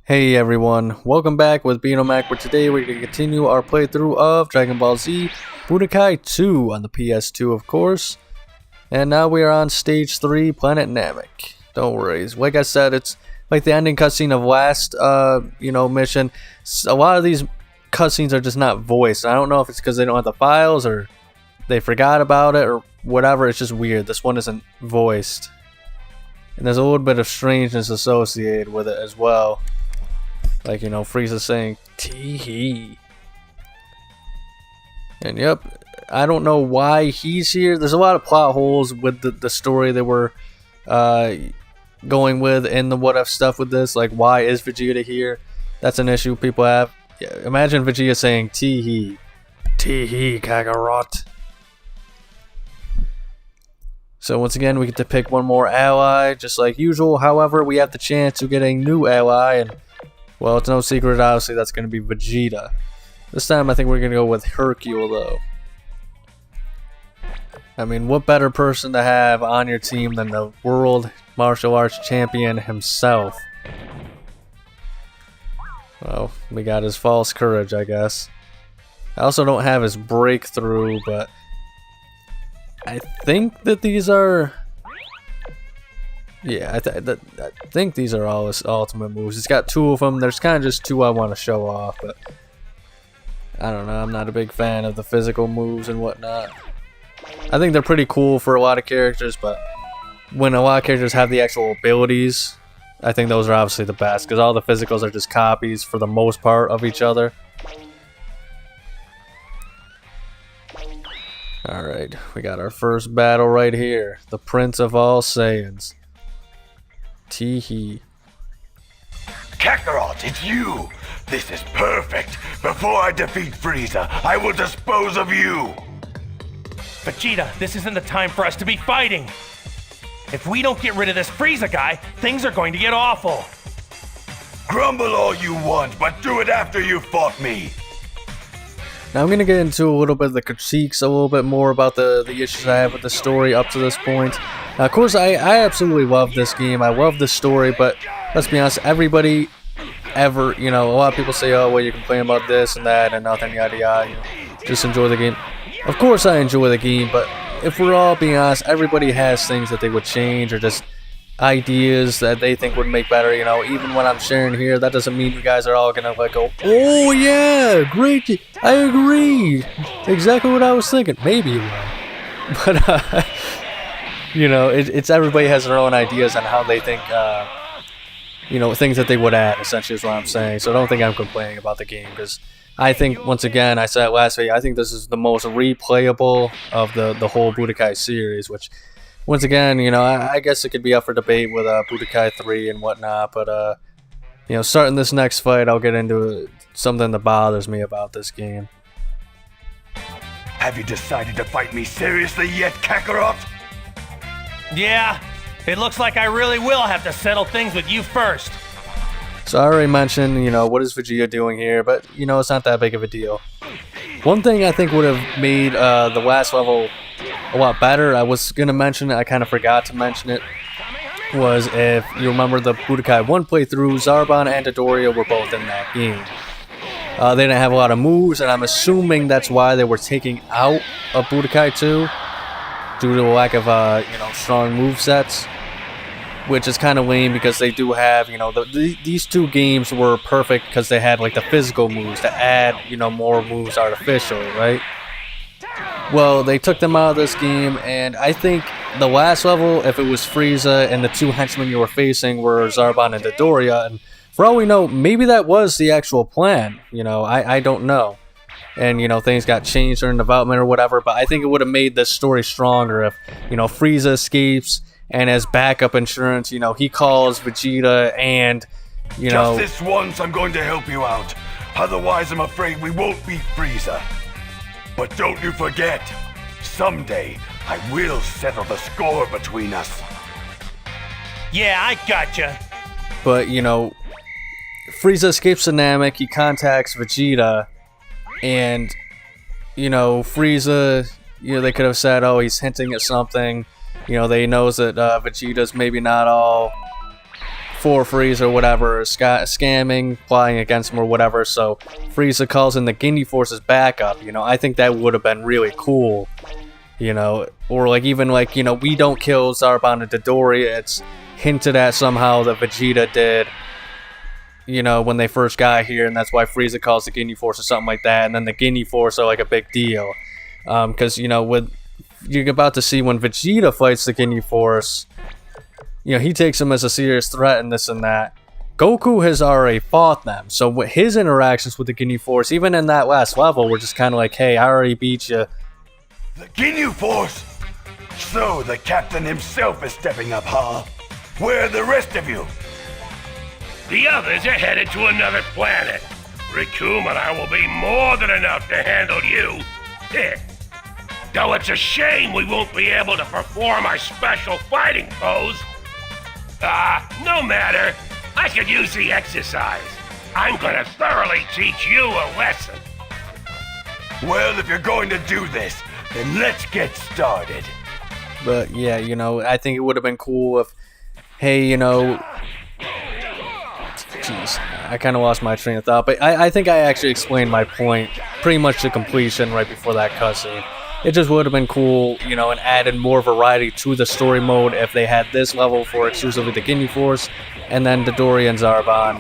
Hey everyone, welcome back with DBZ Budokai, where today we're going to continue our playthrough of Dragon Ball Z Budokai 2 on the PS2, of course. And now we are on stage 3, Planet Namek. Don't worry, like I said, it's like the ending cutscene of last, mission. A lot of these cutscenes are just not voiced. I don't know if it's because they don't have the files or they forgot about it or whatever. It's just weird. This one isn't voiced. And there's a little bit of strangeness associated with it as well. Like, Frieza saying, tee-hee. And yep, I don't know why he's here. There's a lot of plot holes with the story that we're going with and the what-if stuff with this. Like, why is Vegeta here? That's an issue people have. Yeah, imagine Vegeta saying, tee-hee. Tee-hee, Kakarot. So once again, we get to pick one more ally, just like usual. However, we have the chance to get a new ally, and well, it's no secret, obviously, that's going to be Vegeta. This time, I think we're going to go with Hercule, though. I mean, what better person to have on your team than the World Martial Arts Champion himself? Well, we got his false courage, I guess. I also don't have his breakthrough, but I think that these are... Yeah, I think these are all his ultimate moves. He's got two of them. There's kind of just two I want to show off, but I don't know. I'm not a big fan of the physical moves and whatnot. I think they're pretty cool for a lot of characters, but when a lot of characters have the actual abilities, I think those are obviously the best, because all the physicals are just copies for the most part of each other. Alright, we got our first battle right here. The Prince of All Saiyans. Tee-hee. Kakarot, it's you! This is perfect! Before I defeat Frieza, I will dispose of you! Vegeta, this isn't the time for us to be fighting! If we don't get rid of this Frieza guy, things are going to get awful! Grumble all you want, but do it after you fought me! Now I'm going to get into a little bit of the critiques, a little bit more about the issues I have with the story up to this point. Now, of course, I absolutely love this game. I love the story, but let's be honest, everybody ever, a lot of people say, oh, well, you complain about this and that and nothing, yada yada, just enjoy the game. Of course I enjoy the game, but if we're all being honest, everybody has things that they would change or just ideas that they think would make better, even when I'm sharing here, that doesn't mean you guys are all gonna like go, oh yeah, great, I agree, exactly what I was thinking. Maybe you will, but it's everybody has their own ideas on how they think, things that they would add, essentially is what I'm saying. So don't think I'm complaining about the game, because I think, once again, I said it last week, I think this is the most replayable of the whole Budokai series, which, once again, I guess it could be up for debate with Budokai 3 and whatnot, but, starting this next fight, I'll get into something that bothers me about this game. Have you decided to fight me seriously yet, Kakarot? Yeah, it looks like I really will have to settle things with you first. So I already mentioned, what is Vegeta doing here, but, it's not that big of a deal. One thing I think would have made the last level a lot better, I was going to mention it, I kind of forgot to mention it, was if you remember the Budokai 1 playthrough, Zarbon and Dodoria were both in that game. They didn't have a lot of moves, and I'm assuming that's why they were taking out of Budokai 2, due to the lack of, strong movesets. Which is kind of lame, because they do have, these two games were perfect because they had, like, the physical moves to add, more moves artificially, right? Well, they took them out of this game, and I think the last level, if it was Frieza and the two henchmen you were facing were Zarbon and Dodoria, and for all we know, maybe that was the actual plan, I don't know. And, things got changed during development or whatever, but I think it would have made this story stronger if, Frieza escapes, and as backup insurance, he calls Vegeta and, Just this once, I'm going to help you out. Otherwise, I'm afraid we won't beat Frieza. But don't you forget, someday, I will settle the score between us. Yeah, I gotcha. But, Frieza escapes to Namek, he contacts Vegeta, and Frieza, they could have said, oh, he's hinting at something. They knows that Vegeta's maybe not all for Frieza or whatever, scamming, plotting against him or whatever, so Frieza calls in the Ginyu Force's backup. I think that would have been really cool. Or even we don't kill Zarbon and Dodori, it's hinted at somehow that Vegeta did, when they first got here, and that's why Frieza calls the Ginyu Force or something like that, and then the Ginyu Force are like a big deal. Because, you're about to see when Vegeta fights the Ginyu Force, he takes them as a serious threat and this and that. Goku has already fought them, so with his interactions with the Ginyu Force, even in that last level, we're just kind of like, hey, I already beat you. The Ginyu Force? So the captain himself is stepping up, huh? Where are the rest of you? The others are headed to another planet. Recome and I will be more than enough to handle you. Though it's a shame we won't be able to perform our special fighting pose. No matter. I could use the exercise. I'm gonna thoroughly teach you a lesson. Well, if you're going to do this, then let's get started. But yeah, I think it would have been cool if, hey, jeez, I kind of lost my train of thought, but I think I actually explained my point pretty much to completion right before that cutscene. It just would have been cool, and added more variety to the story mode if they had this level for exclusively the Ginyu Force, and then Dodori and Zarbon,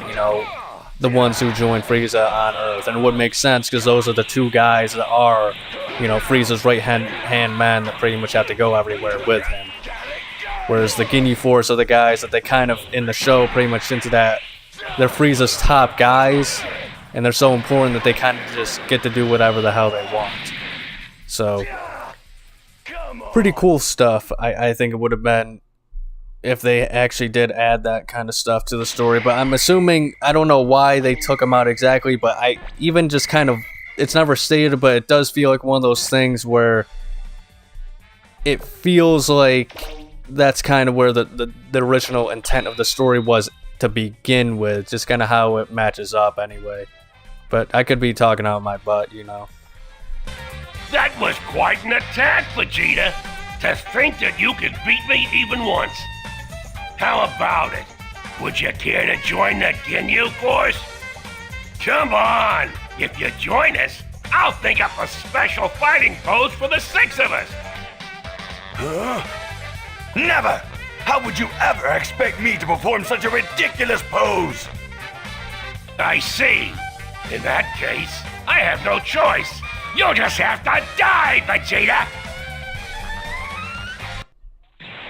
the ones who joined Frieza on Earth. And it would make sense because those are the two guys that are, Frieza's right-hand man that pretty much have to go everywhere with him. Whereas the Ginyu Force are the guys that they kind of, in the show, pretty much into that, they're Frieza's top guys, and they're so important that they kind of just get to do whatever the hell they want. So, pretty cool stuff. I think it would have been if they actually did add that kind of stuff to the story. But I'm assuming, I don't know why they took them out exactly, but I even just kind of, it's never stated, but it does feel like one of those things where it feels like that's kind of where the original intent of the story was to begin with, just kind of how it matches up anyway. But I could be talking out my butt, That was quite an attack, Vegeta. To think that you could beat me even once. How about it? Would you care to join the Ginyu Force? Come on! If you join us, I'll think up a special fighting pose for the 6 of us. Huh? Never! How would you ever expect me to perform such a ridiculous pose? I see. In that case, I have no choice. You'll just have to die, Vegeta!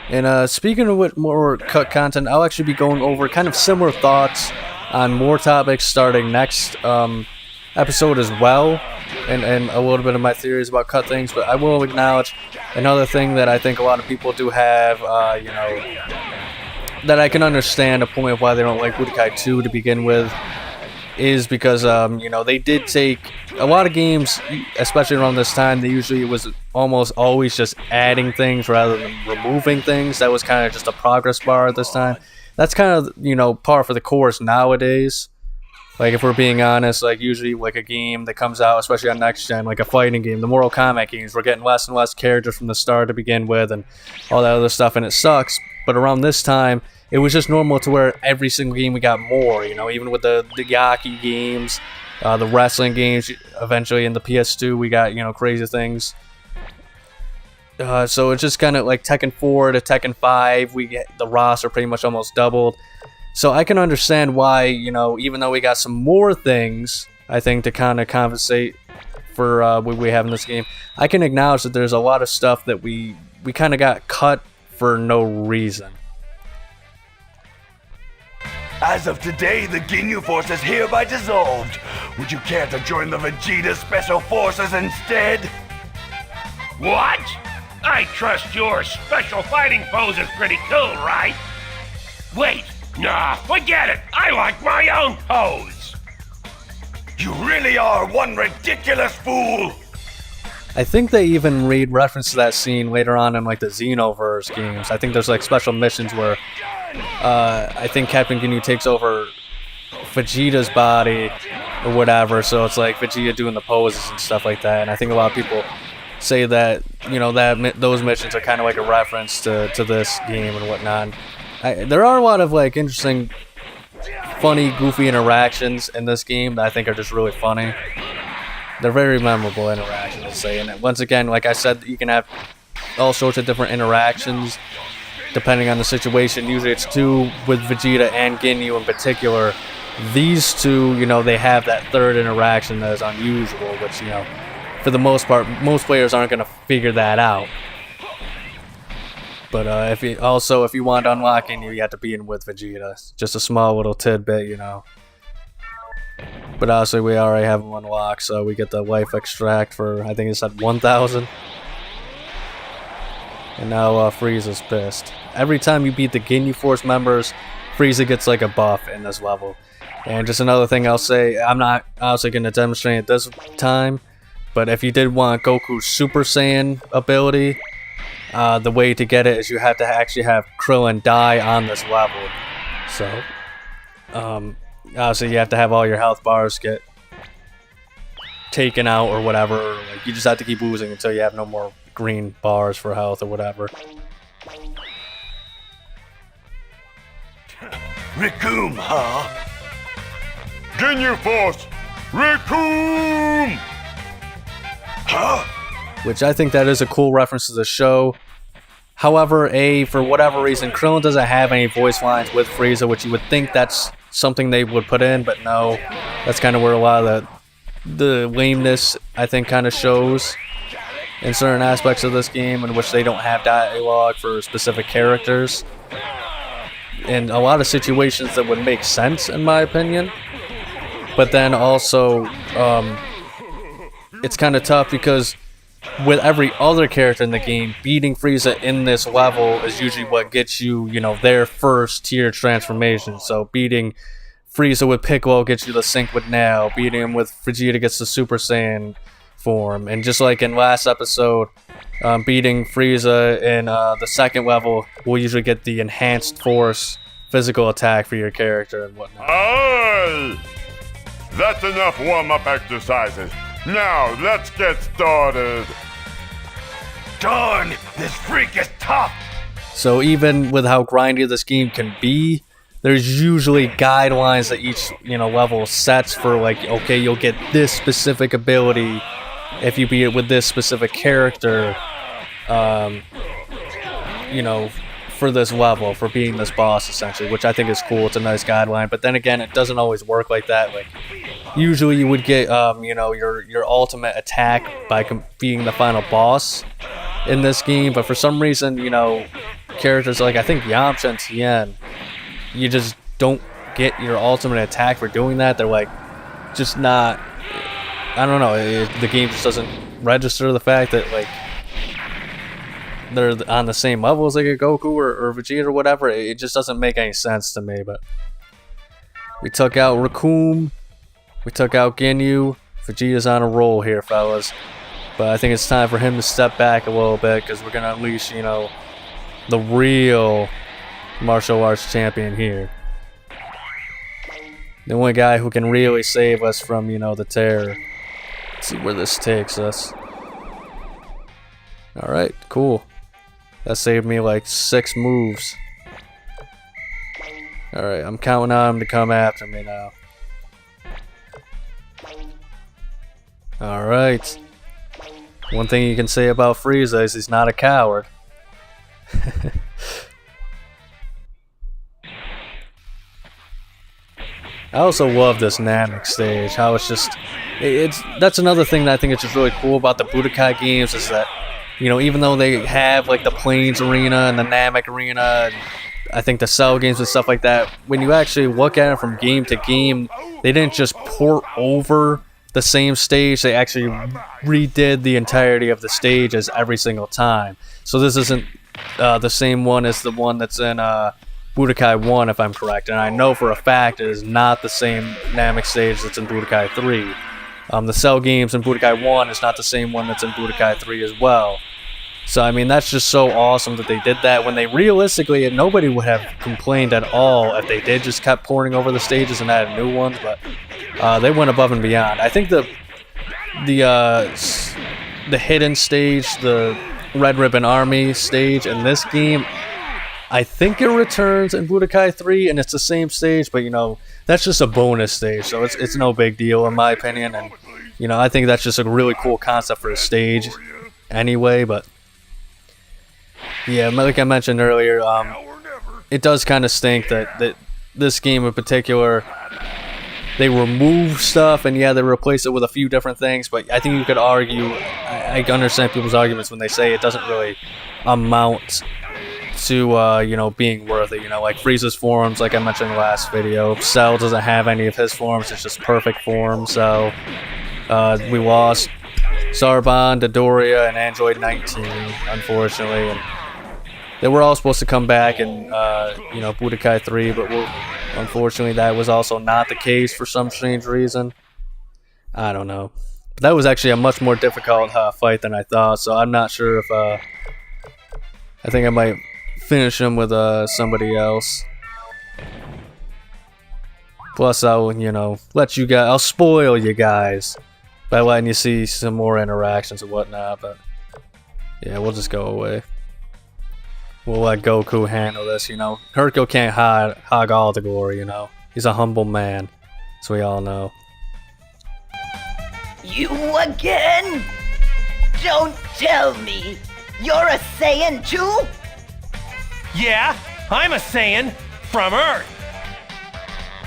And speaking of what more cut content, I'll actually be going over kind of similar thoughts on more topics starting next episode as well, and a little bit of my theories about cut things. But I will acknowledge another thing that I think a lot of people do have, that I can understand a point of why they don't like Budokai 2 to begin with, is because, they did take a lot of games, especially around this time, it was almost always just adding things rather than removing things. That was kind of just a progress bar at this time. That's kind of, par for the course nowadays. Like, if we're being honest, like, usually, like, a game that comes out, especially on Next Gen, like a fighting game, the Mortal Kombat games, we're getting less and less characters from the start to begin with, and all that other stuff, and it sucks. But around this time, it was just normal to where every single game we got more, even with the Yaki games, the wrestling games, eventually in the PS2 we got, crazy things. So it's just kind of like Tekken 4 to Tekken 5, we get the roster pretty much almost doubled. So I can understand why, even though we got some more things, I think, to kind of compensate for what we have in this game, I can acknowledge that there's a lot of stuff that we kind of got cut for no reason. As of today, the Ginyu Force is hereby dissolved. Would you care to join the Vegeta Special Forces instead? What? I trust your special fighting pose is pretty cool, right? Wait, nah, forget it. I like my own pose. You really are one ridiculous fool. I think they even read reference to that scene later on in, like, the Xenoverse games. I think there's, like, special missions where I think Captain Ginyu takes over Vegeta's body, or whatever. So it's like Vegeta doing the poses and stuff like that. And I think a lot of people say that, you know, that those missions are kind of like a reference to this game and whatnot. There are a lot of like interesting, funny, goofy interactions in this game that I think are just really funny. They're very memorable interactions, I'd say. And once again, like I said, you can have all sorts of different interactions depending on the situation. Usually it's two with Vegeta and Ginyu in particular. These two, you know, they have that third interaction that is unusual, which, you know, for the most part, most players aren't going to figure that out. But if you want to unlock Ginyu, you have to be in with Vegeta. Just a small little tidbit, you know. But obviously we already have him unlocked, so we get the life extract for, I think it's at 1,000. And now Frieza's pissed. Every time you beat the Ginyu Force members, Frieza gets like a buff in this level. And just another thing I'll say, I'm not obviously going to demonstrate it this time, but if you did want Goku's Super Saiyan ability, the way to get it is you have to actually have Krillin die on this level. So, obviously you have to have all your health bars get taken out or whatever. Like, you just have to keep losing until you have no more green bars for health or whatever. Recome, huh? Ginyu Force, Recome! Huh? Which I think that is a cool reference to the show. However, for whatever reason, Krillin doesn't have any voice lines with Frieza, which you would think that's something they would put in, but no. That's kind of where a lot of the lameness, I think, kind of shows in certain aspects of this game, in which they don't have dialogue for specific characters. In a lot of situations that would make sense, in my opinion. But then also, it's kind of tough because with every other character in the game, beating Frieza in this level is usually what gets you, you know, their first tier transformation. So beating Frieza with Piccolo gets you the sync with Now. Beating him with Vegeta gets the Super Saiyan form. And just like in last episode, beating Frieza in the second level will usually get the enhanced force physical attack for your character and whatnot. Aye! That's enough warm-up exercises. Now, let's get started. Darn, this freak is tough. So even with how grindy this game can be, there's usually guidelines that each, you know, level sets for, like, okay, you'll get this specific ability if you beat it with this specific character, you know, for this level, for beating this boss, essentially, which I think is cool. It's a nice guideline, but then again, it doesn't always work like that. Like, usually you would get, you know, your ultimate attack by beating the final boss in this game, but for some reason, you know, characters like, I think, Yamcha and Tien, you just don't get your ultimate attack for doing that. They're, like, just not, I don't know, the game just doesn't register the fact that, like, they're on the same level as like a Goku or Vegeta or whatever. It just doesn't make any sense to me. But we took out Recome, we took out Ginyu. Vegeta's on a roll here, fellas. But I think it's time for him to step back a little bit, because we're gonna unleash, you know, the real martial arts champion here. The only guy who can really save us from, you know, the terror. Let's see where this takes us. Alright, cool. That saved me like 6 moves. Alright, I'm counting on him to come after me now. Alright. One thing you can say about Frieza is he's not a coward. I also love this Namek stage. How it's just... that's another thing that I think is just really cool about the Budokai games, is that, you know, even though they have like the Plains Arena and the Namek Arena, and I think the Cell games and stuff like that, when you actually look at it from game to game, they didn't just port over the same stage, they actually redid the entirety of the stages every single time. So this isn't the same one as the one that's in Budokai 1, if I'm correct, and I know for a fact it is not the same Namek stage that's in Budokai 3. The Cell games in Budokai 1 is not the same one that's in Budokai 3 as well. So, I mean, that's just so awesome that they did that when they realistically, nobody would have complained at all if they did just kept pouring over the stages and added new ones, but they went above and beyond. I think the hidden stage, the Red Ribbon Army stage in this game, I think it returns in Budokai 3, and it's the same stage, but, you know, that's just a bonus stage, so it's no big deal in my opinion, and, you know, I think that's just a really cool concept for a stage anyway, but, yeah, like I mentioned earlier, it does kind of stink that this game in particular, they remove stuff, and yeah, they replace it with a few different things, but I think you could argue, I understand people's arguments when they say it doesn't really amount to, you know, being worth it, you know, like Frieza's forms, like I mentioned in the last video. Cell doesn't have any of his forms, it's just perfect form, so we lost Zarbon, Dodoria, and Android 19, unfortunately, and they were all supposed to come back in, you know, Budokai 3, but unfortunately that was also not the case for some strange reason. I don't know. But that was actually a much more difficult fight than I thought, so I'm not sure if, I think I might finish him with somebody else. Plus, I'll, you know, I'll spoil you guys by letting you see some more interactions and whatnot, but yeah, we'll just go away. We'll let Goku handle this, you know. Hercule can't hog all the glory, you know. He's a humble man, as we all know. You again? Don't tell me! You're a Saiyan too? Yeah, I'm a Saiyan from Earth.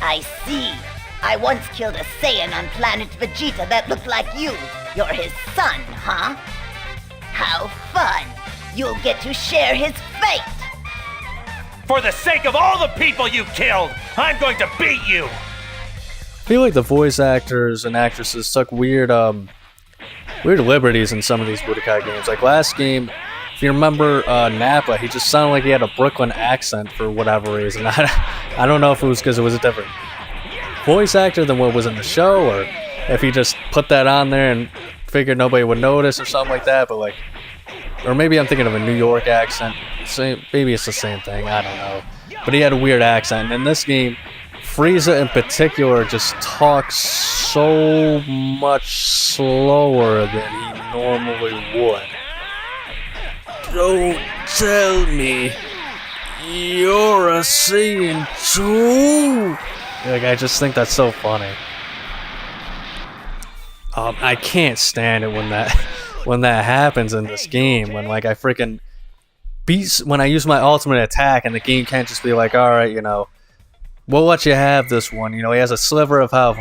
I see. I once killed a Saiyan on planet Vegeta that looked like you. You're his son, huh? How fun! You'll get to share his fate! For the sake of all the people you killed, I'm going to beat you! I feel like the voice actors and actresses took weird liberties in some of these Budokai games. Like last game, if you remember Nappa, he just sounded like he had a Brooklyn accent for whatever reason. I don't know if it was because it was a different voice actor than what was in the show, or if he just put that on there and figured nobody would notice or something like that, but like, or maybe I'm thinking of a New York accent. Maybe it's the same thing, I don't know. But he had a weird accent, and in this game, Frieza in particular just talks so much slower than he normally would. Don't tell me you're a Saiyan too. Like, I just think that's so funny. I can't stand it when that happens in this game. When like I freaking when I use my ultimate attack and the game can't just be like, all right, you know, we'll let you have this one. You know, he has a sliver of health,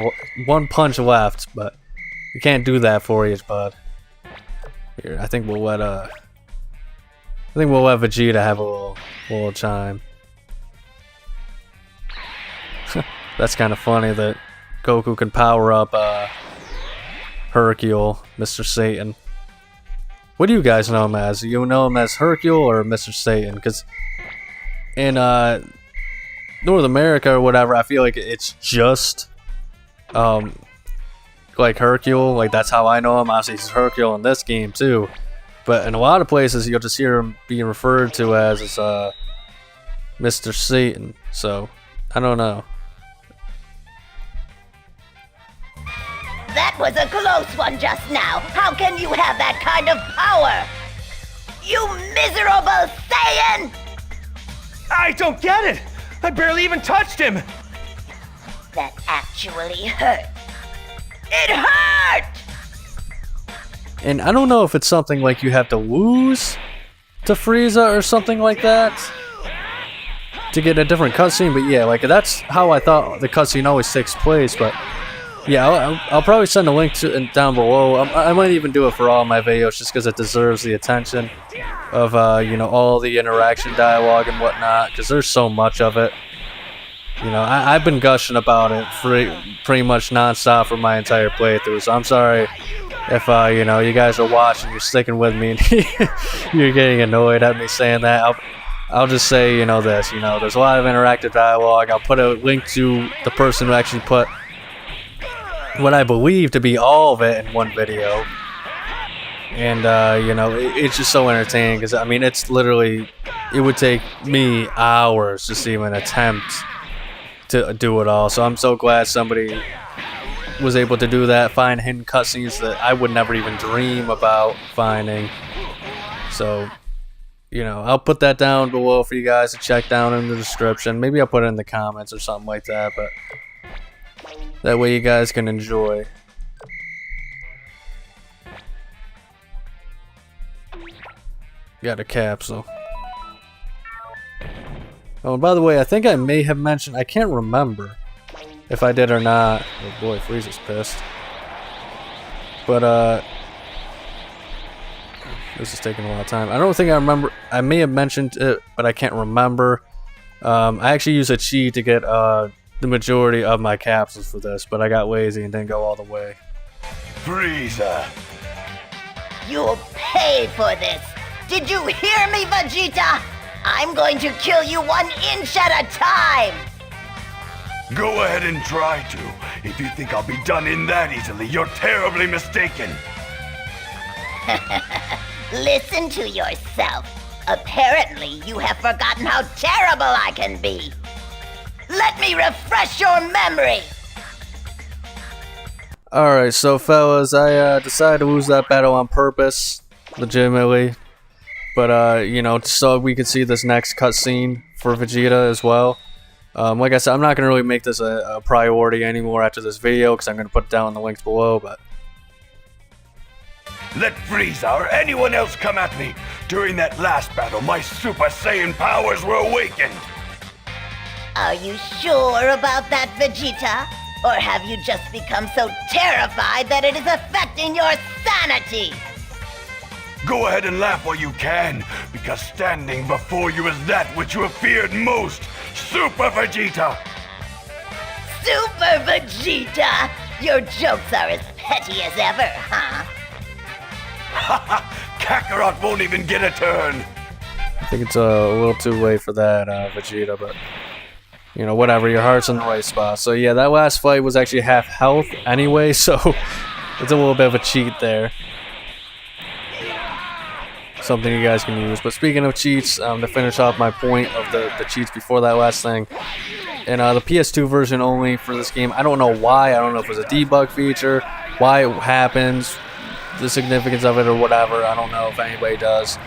one punch left, but we can't do that for you, bud. Here, I think we'll let Vegeta have a little chime. That's kind of funny that Goku can power up Hercule, Mr. Satan. What do you guys know him as? You know him as Hercule or Mr. Satan? Because in North America or whatever, I feel like it's just like Hercule. Like that's how I know him. Obviously, he's Hercule in this game too. But in a lot of places, you'll just hear him being referred to as Mr. Satan. So I don't know. That was a close one just now. How can you have that kind of power? You miserable Saiyan! I don't get it! I barely even touched him! That actually hurt. It hurt! And I don't know if it's something like you have to lose to Frieza or something like that to get a different cutscene, but yeah, like that's how I thought the cutscene always takes place, but yeah, I'll probably send a link to it down below. I might even do it for all my videos just because it deserves the attention of, you know, all the interaction dialogue and whatnot, because there's so much of it. You know, I've been gushing about it pretty much non-stop for my entire playthrough, so I'm sorry if, you know, you guys are watching, you're sticking with me, and you're getting annoyed at me saying that. I'll just say, you know, this, you know, there's a lot of interactive dialogue. I'll put a link to the person who actually put what I believe to be all of it in one video. And, you know, it's just so entertaining because, I mean, it's literally, it would take me hours just to even attempt to do it all. So I'm so glad somebody was able to do that, find hidden cutscenes that I would never even dream about finding. So, you know, I'll put that down below for you guys to check down in the description. Maybe I'll put it in the comments or something like that, but that way you guys can enjoy. Got a capsule. Oh, and by the way, I think I may have mentioned, I can't remember if I did or not. Oh boy, Frieza's pissed. But, this is taking a lot of time. I don't think I remember, I may have mentioned it, but I can't remember. I actually used a cheat to get, the majority of my capsules for this, but I got lazy and didn't go all the way. Frieza! You'll pay for this! Did you hear me, Vegeta? I'm going to kill you 1 inch at a time! Go ahead and try to. If you think I'll be done in that easily, you're terribly mistaken. Listen to yourself. Apparently, you have forgotten how terrible I can be. Let me refresh your memory! Alright, so fellas, I decided to lose that battle on purpose, legitimately. But, you know, so we could see this next cutscene for Vegeta as well. Like I said, I'm not going to really make this a priority anymore after this video, because I'm going to put down the links below, but... Let Frieza or anyone else come at me. During that last battle, my Super Saiyan powers were awakened. Are you sure about that, Vegeta? Or have you just become so terrified that it is affecting your sanity? Go ahead and laugh while you can, because standing before you is that which you have feared most, Super Vegeta! Super Vegeta? Your jokes are as petty as ever, huh? Haha! Kakarot won't even get a turn! I think it's a little too late for that, Vegeta, but... You know, whatever, your heart's in the right spot. So yeah, that last fight was actually half health anyway, so... it's a little bit of a cheat there. Something you guys can use. But speaking of cheats, to finish off my point of the cheats before that last thing, in the PS2 version only for this game, I don't know why, I don't know if it was a debug feature, why it happens, the significance of it or whatever, I don't know if anybody does.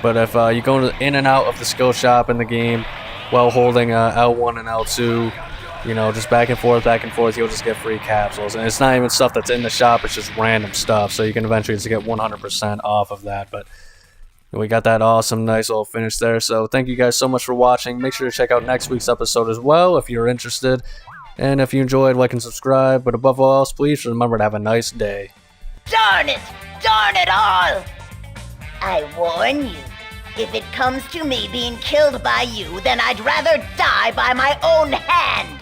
But if you go in and out of the skill shop in the game while holding L1 and L2, you know, just back and forth, you'll just get free capsules. And it's not even stuff that's in the shop, it's just random stuff, so you can eventually just get 100% off of that. But we got that awesome, nice little finish there. So thank you guys so much for watching. Make sure to check out next week's episode as well if you're interested. And if you enjoyed, like and subscribe. But above all else, please remember to have a nice day. Darn it! Darn it all! I warn you, if it comes to me being killed by you, then I'd rather die by my own hand.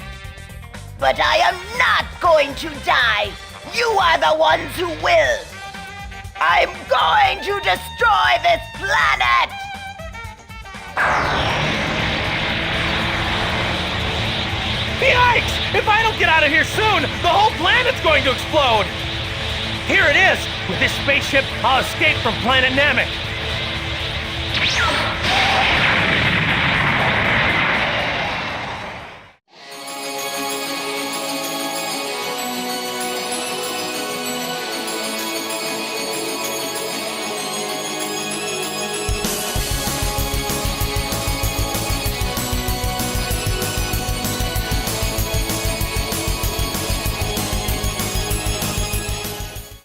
But I am not going to die. You are the ones who will. I'm going to destroy this planet! Yikes! If I don't get out of here soon, the whole planet's going to explode! Here it is! With this spaceship, I'll escape from Planet Namek!